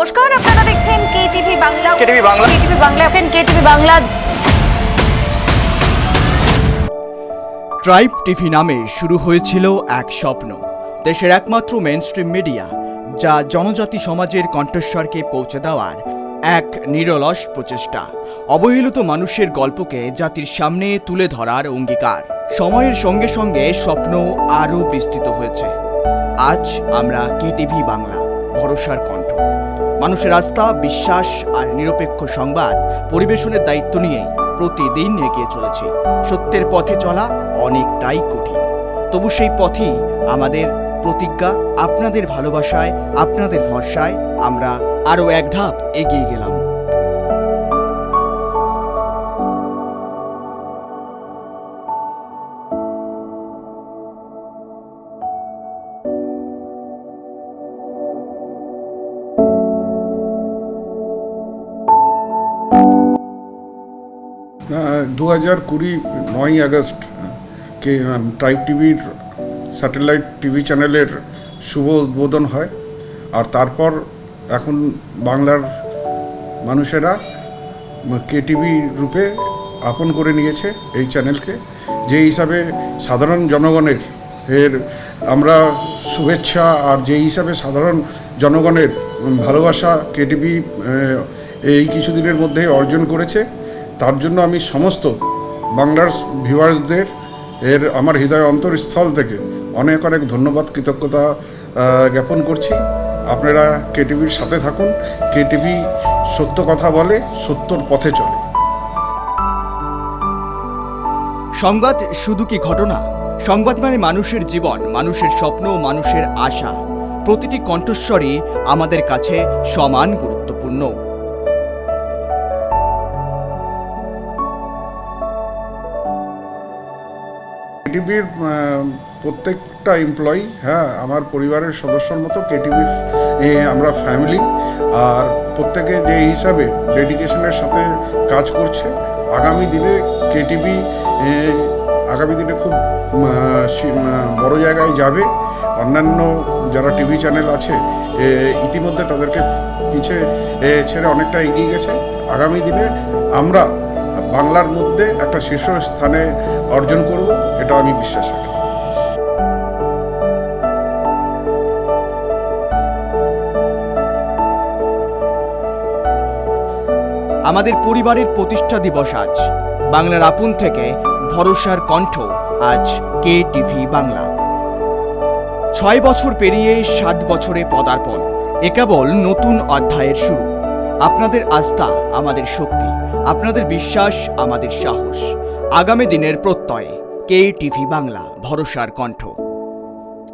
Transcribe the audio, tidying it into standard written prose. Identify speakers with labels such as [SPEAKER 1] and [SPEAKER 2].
[SPEAKER 1] নমস্কার, আপনারা দেখছেন কেটিভি বাংলা।
[SPEAKER 2] কেটিভি
[SPEAKER 1] বাংলা এখন কেটিভি বাংলা।
[SPEAKER 2] ট্রাইব টিভি নামে শুরু হয়েছিল এক স্বপ্ন, দেশের একমাত্র মেইনস্ট্রিম মিডিয়া যা জনজাতি সমাজের কণ্ঠস্বরকে পৌঁছে দেওয়ার এক নিরলস প্রচেষ্টা, অবহেলিত মানুষের গল্পকে জাতির সামনে তুলে ধরার অঙ্গীকার। সময়ের সঙ্গে সঙ্গে স্বপ্ন আরও বিস্তৃত হয়েছে। আজ আমরা কেটিভি বাংলা, ভরসার কণ্ঠ। মানুষের আস্থা, বিশ্বাস আর নিরপেক্ষ সংবাদ পরিবেশনের দায়িত্ব নিয়েই প্রতিদিন এগিয়ে চলেছি। সত্যের পথে চলা অনেকটাই কঠিন, তবু সেই পথই আমাদের প্রতিজ্ঞা। আপনাদের ভালোবাসায়, আপনাদের ভরসায় আমরা আরও এক ধাপ এগিয়ে গেলাম।
[SPEAKER 3] দু 9 আগস্ট কে ট্রাইব টিভির স্যাটেলাইট টিভি চ্যানেলের শুভ উদ্বোধন হয়। আর তারপর এখন বাংলার মানুষেরা কেটিভি রূপে আপন করে নিয়েছে এই চ্যানেলকে, যে হিসাবে সাধারণ জনগণের আমরা শুভেচ্ছা আর যে হিসাবে সাধারণ জনগণের ভালোবাসা কেটিভি এই কিছুদিনের মধ্যে অর্জন করেছে, তার জন্য আমি সমস্ত বাংলার ভিউয়ার্সদের আমার হৃদয় অন্তরস্থল থেকে অনেক অনেক ধন্যবাদ, কৃতজ্ঞতা জ্ঞাপন করছি। আপনারা কেটিভির সাথে থাকুন। কেটিভি সত্য কথা বলে, সত্যর পথে চলে।
[SPEAKER 2] সংবাদ শুধু কি ঘটনা? সংবাদ মানে মানুষের জীবন, মানুষের স্বপ্ন, মানুষের আশা। প্রতিটি কণ্ঠস্বরই আমাদের কাছে সমান গুরুত্বপূর্ণ।
[SPEAKER 3] কেটিভির প্রত্যেকটা এমপ্লয়ি, আমার পরিবারের সদস্যর মতো কেটিভি আমরা ফ্যামিলি। আর প্রত্যেকে যে হিসাবে ডেডিকেশনের সাথে কাজ করছে, আগামী দিনে কেটিভি খুব বড় জায়গায় যাবে। অন্যান্য যারা টিভি চ্যানেল আছে ইতিমধ্যে তাদেরকে পিছে ছেড়ে অনেকটা এগিয়ে গেছে। আগামী দিনে আমরা বাংলার মধ্যে একটা শীর্ষ স্থানে অর্জন করব, এটা আমি বিশ্বাস রাখি।
[SPEAKER 2] আমাদের পরিবারের প্রতিষ্ঠা দিবস আজ। বাংলার আপন থেকে ভরসার কণ্ঠ আজ কেটিভি বাংলা। 6 বছর পেরিয়ে 7 বছরে পদার্পণ, এ কেবল নতুন অধ্যায়ের শুরু। আপনাদের আস্থা আমাদের শক্তি, আপনাদের বিশ্বাস আমাদের সাহস। আগামী দিনের প্রত্যয়ে কেটিভি বাংলা, ভরসার কণ্ঠ।